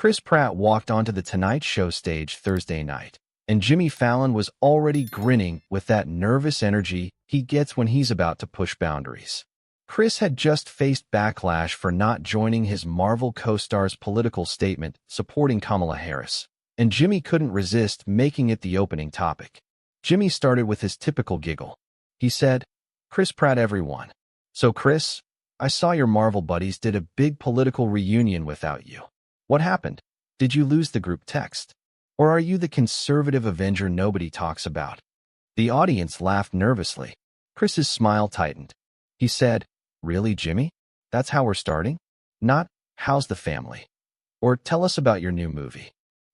Chris Pratt walked onto The Tonight Show stage Thursday night, and Jimmy Fallon was already grinning with that nervous energy he gets when he's about to push boundaries. Chris had just faced backlash for not joining his Marvel co-star's political statement supporting Kamala Harris, and Jimmy couldn't resist making it the opening topic. Jimmy started with his typical giggle. He said, "Chris Pratt, everyone. So Chris, I saw your Marvel buddies did a big political reunion without you. What happened? Did you lose the group text? Or are you the conservative Avenger nobody talks about?" The audience laughed nervously. Chris's smile tightened. He said, "Really, Jimmy? That's how we're starting? Not, how's the family? Or tell us about your new movie.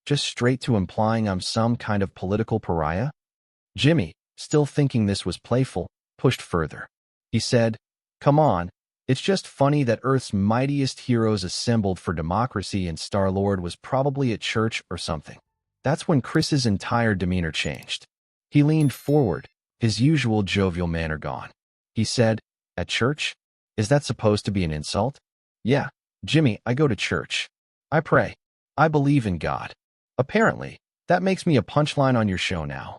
Just straight to implying I'm some kind of political pariah?" Jimmy, still thinking this was playful, pushed further. He said, "Come on, it's just funny that Earth's mightiest heroes assembled for democracy and Star-Lord was probably at church or something." That's when Chris's entire demeanor changed. He leaned forward, his usual jovial manner gone. He said, "At church? Is that supposed to be an insult?" "Yeah, Jimmy, I go to church. I pray. I believe in God. Apparently, that makes me a punchline on your show now."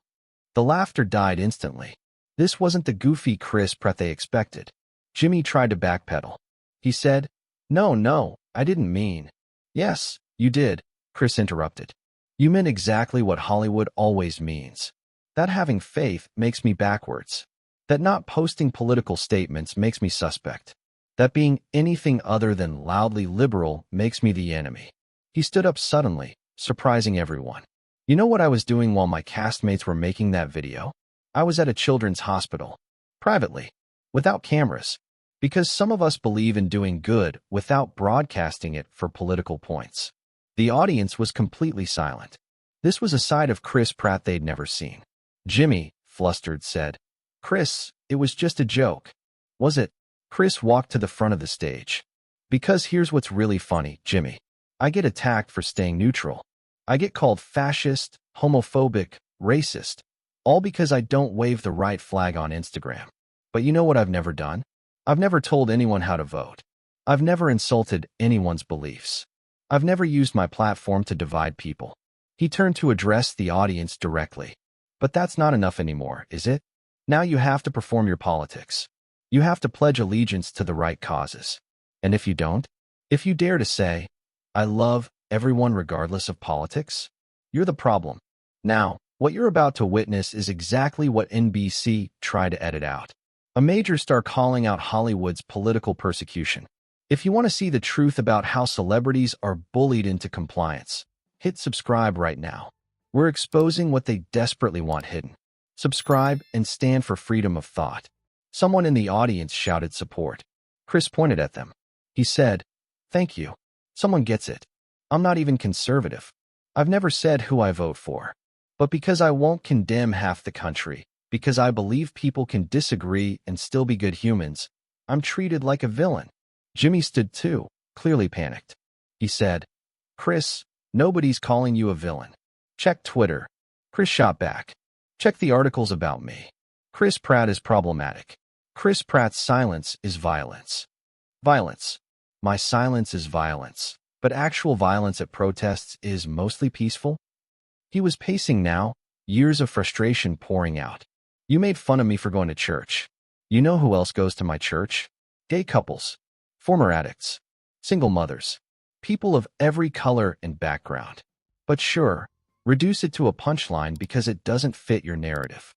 The laughter died instantly. This wasn't the goofy Chris Pratt they expected. Jimmy tried to backpedal. He said, No, I didn't mean." "Yes, you did," Chris interrupted. "You meant exactly what Hollywood always means. That having faith makes me backwards. That not posting political statements makes me suspect. That being anything other than loudly liberal makes me the enemy." He stood up suddenly, surprising everyone. "You know what I was doing while my castmates were making that video? I was at a children's hospital. Privately. Without cameras. Because some of us believe in doing good without broadcasting it for political points." The audience was completely silent. This was a side of Chris Pratt they'd never seen. Jimmy, flustered, said, "Chris, it was just a joke." "Was it?" Chris walked to the front of the stage. "Because here's what's really funny, Jimmy. I get attacked for staying neutral. I get called fascist, homophobic, racist, all because I don't wave the right flag on Instagram. But you know what I've never done? I've never told anyone how to vote. I've never insulted anyone's beliefs. I've never used my platform to divide people." He turned to address the audience directly. "But that's not enough anymore, is it? Now you have to perform your politics. You have to pledge allegiance to the right causes. And if you don't, if you dare to say, 'I love everyone regardless of politics,' you're the problem." Now, what you're about to witness is exactly what NBC tried to edit out. A major star calling out Hollywood's political persecution. If you want to see the truth about how celebrities are bullied into compliance, hit subscribe right now. We're exposing what they desperately want hidden. Subscribe and stand for freedom of thought. Someone in the audience shouted support. Chris pointed at them. He said, "Thank you. Someone gets it. I'm not even conservative. I've never said who I vote for. But because I won't condemn half the country, because I believe people can disagree and still be good humans, I'm treated like a villain." Jimmy stood too, clearly panicked. He said, "Chris, nobody's calling you a villain. Check Twitter." Chris shot back. "Check the articles about me. Chris Pratt is problematic. Chris Pratt's silence is violence. Violence. My silence is violence. But actual violence at protests is mostly peaceful." He was pacing now, years of frustration pouring out. "You made fun of me for going to church. You know who else goes to my church? Gay couples. Former addicts. Single mothers. People of every color and background. But sure, reduce it to a punchline because it doesn't fit your narrative."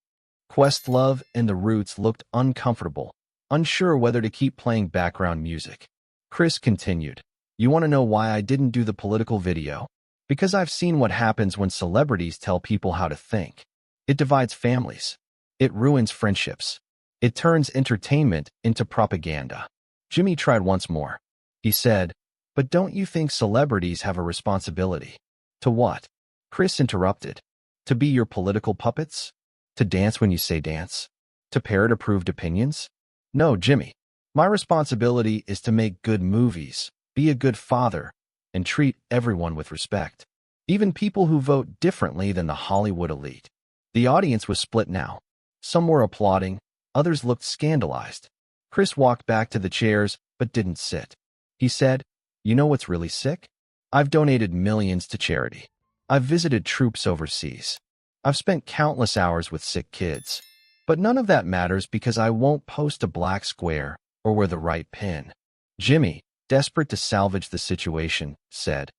Questlove and the Roots looked uncomfortable, unsure whether to keep playing background music. Chris continued, "You want to know why I didn't do the political video? Because I've seen what happens when celebrities tell people how to think. It divides families. It ruins friendships. It turns entertainment into propaganda." Jimmy tried once more. He said, "But don't you think celebrities have a responsibility?" "To what?" Chris interrupted. "To be your political puppets? To dance when you say dance? To parrot approved opinions? No, Jimmy. My responsibility is to make good movies, be a good father, and treat everyone with respect. Even people who vote differently than the Hollywood elite." The audience was split now. Some were applauding, others looked scandalized. Chris walked back to the chairs, but didn't sit. He said, "You know what's really sick? I've donated millions to charity. I've visited troops overseas. I've spent countless hours with sick kids. But none of that matters because I won't post a black square or wear the right pin. Jimmy, desperate to salvage the situation, said,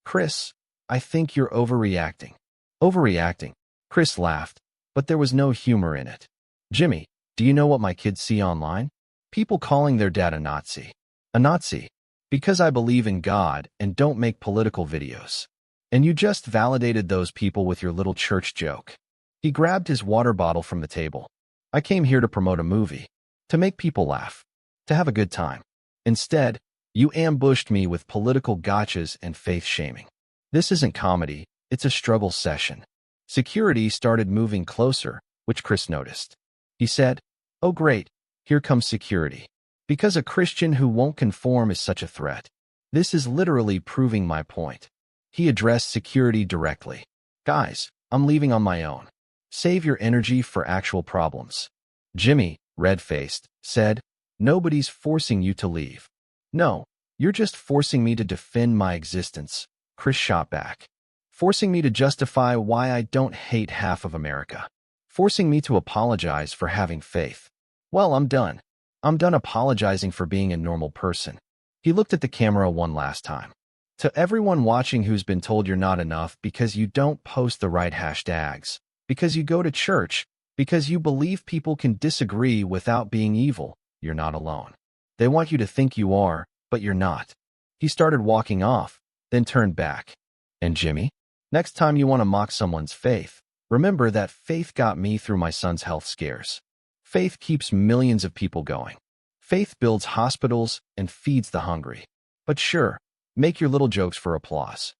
Chris, I think you're overreacting. Overreacting? Chris laughed, but there was no humor in it. Jimmy, do you know what my kids see online? People calling their dad a Nazi. A Nazi. Because I believe in God and don't make political videos. And you just validated those people with your little church joke. He grabbed his water bottle from the table. I came here to promote a movie. To make people laugh. To have a good time. Instead, you ambushed me with political gotchas and faith shaming. This isn't comedy, it's a struggle session. Security started moving closer, which Chris noticed. He said, Oh great, here comes security. Because a Christian who won't conform is such a threat. This is literally proving my point. He addressed security directly. Guys, I'm leaving on my own. Save your energy for actual problems. Jimmy, red-faced, said, Nobody's forcing you to leave. No, you're just forcing me to defend my existence, Chris shot back. Forcing me to justify why I don't hate half of America. Forcing me to apologize for having faith. Well, I'm done. I'm done apologizing for being a normal person. He looked at the camera one last time. To everyone watching who's been told you're not enough because you don't post the right hashtags, because you go to church, because you believe people can disagree without being evil, you're not alone. They want you to think you are, but you're not. He started walking off, then turned back. And Jimmy? Next time you want to mock someone's faith, remember that faith got me through my son's health scares. Faith keeps millions of people going. Faith builds hospitals and feeds the hungry. But sure, make your little jokes for applause.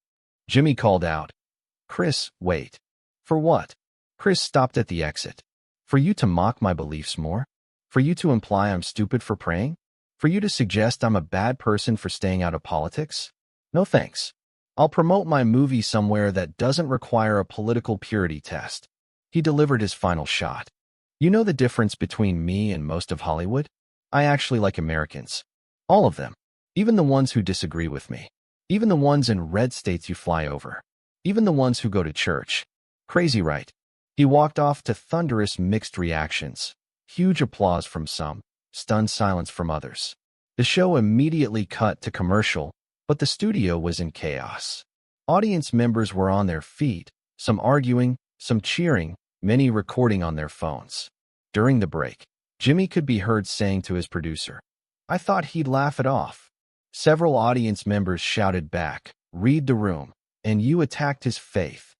Jimmy called out, Chris, wait. For what? Chris stopped at the exit. For you to mock my beliefs more? For you to imply I'm stupid for praying? For you to suggest I'm a bad person for staying out of politics? No thanks. I'll promote my movie somewhere that doesn't require a political purity test. He delivered his final shot. You know the difference between me and most of Hollywood? I actually like Americans. All of them. Even the ones who disagree with me. Even the ones in red states you fly over. Even the ones who go to church. Crazy, right? He walked off to thunderous mixed reactions. Huge applause from some, stunned silence from others. The show immediately cut to commercial, but the studio was in chaos. Audience members were on their feet, some arguing, some cheering, many recording on their phones. During the break, Jimmy could be heard saying to his producer, I thought he'd laugh it off. Several audience members shouted back, Read the room, and you attacked his faith.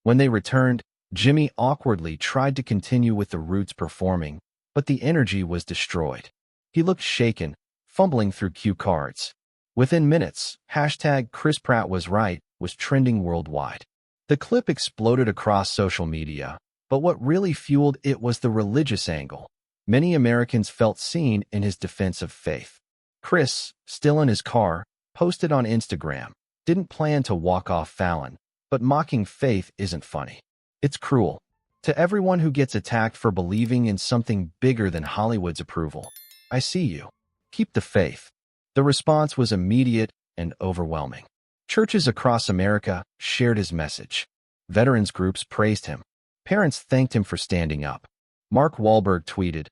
When they returned, Jimmy awkwardly tried to continue with the Roots performing, but the energy was destroyed. He looked shaken, fumbling through cue cards. Within minutes, hashtag Chris Pratt was right was trending worldwide. The clip exploded across social media, but what really fueled it was the religious angle. Many Americans felt seen in his defense of faith. Chris, still in his car, posted on Instagram, didn't plan to walk off Fallon, but mocking faith isn't funny. It's cruel. To everyone who gets attacked for believing in something bigger than Hollywood's approval, I see you. Keep the faith. The response was immediate and overwhelming. Churches across America shared his message. Veterans groups praised him. Parents thanked him for standing up. Mark Wahlberg tweeted,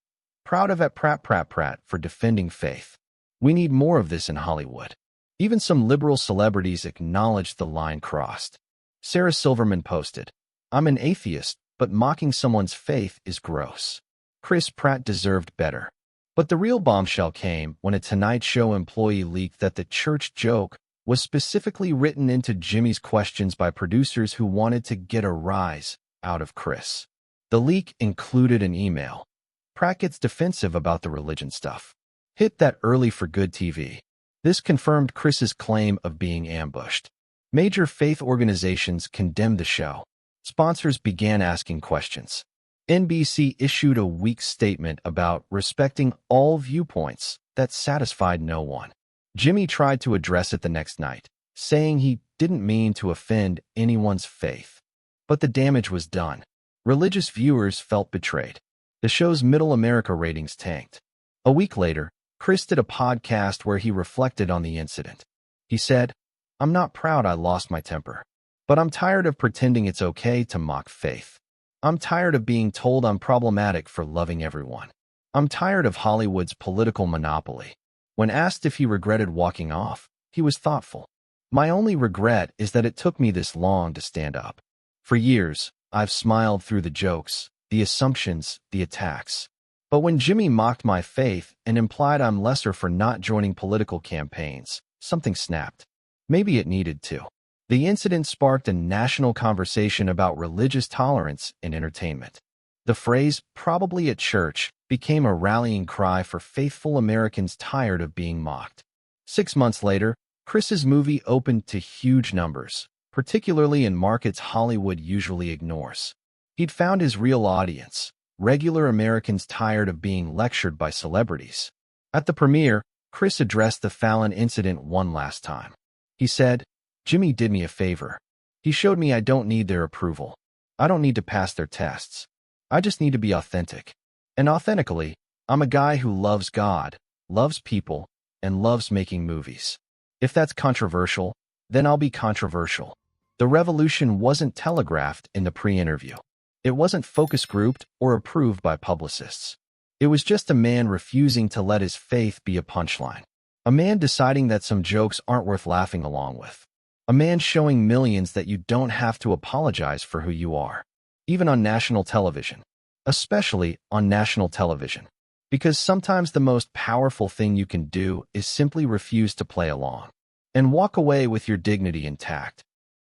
Proud of Pratt for defending faith. We need more of this in Hollywood. Even some liberal celebrities acknowledged the line crossed. Sarah Silverman posted, I'm an atheist, but mocking someone's faith is gross. Chris Pratt deserved better. But the real bombshell came when a Tonight Show employee leaked that the church joke was specifically written into Jimmy's questions by producers who wanted to get a rise out of Chris. The leak included an email. Pratt gets defensive about the religion stuff. Hit that early for good TV. This confirmed Chris's claim of being ambushed. Major faith organizations condemned the show. Sponsors began asking questions. NBC issued a weak statement about respecting all viewpoints that satisfied no one. Jimmy tried to address it the next night, saying he didn't mean to offend anyone's faith. But the damage was done. Religious viewers felt betrayed. The show's Middle America ratings tanked. A week later, Chris did a podcast where he reflected on the incident. He said, I'm not proud I lost my temper. But I'm tired of pretending it's okay to mock faith. I'm tired of being told I'm problematic for loving everyone. I'm tired of Hollywood's political monopoly. When asked if he regretted walking off, he was thoughtful. My only regret is that it took me this long to stand up. For years, I've smiled through the jokes, the assumptions, the attacks. But when Jimmy mocked my faith and implied I'm lesser for not joining political campaigns, something snapped. Maybe it needed to. The incident sparked a national conversation about religious tolerance in entertainment. The phrase, "probably at church," became a rallying cry for faithful Americans tired of being mocked. 6 months later, Chris's movie opened to huge numbers, particularly in markets Hollywood usually ignores. He'd found his real audience, regular Americans tired of being lectured by celebrities. At the premiere, Chris addressed the Fallon incident one last time. He said, "Jimmy did me a favor. He showed me I don't need their approval. I don't need to pass their tests. I just need to be authentic. And authentically, I'm a guy who loves God, loves people, and loves making movies. If that's controversial, then I'll be controversial." The revolution wasn't telegraphed in the pre-interview. It wasn't focus grouped or approved by publicists. It was just a man refusing to let his faith be a punchline. A man deciding that some jokes aren't worth laughing along with. A man showing millions that you don't have to apologize for who you are. Even on national television. Especially on national television. Because sometimes the most powerful thing you can do is simply refuse to play along. And walk away with your dignity intact.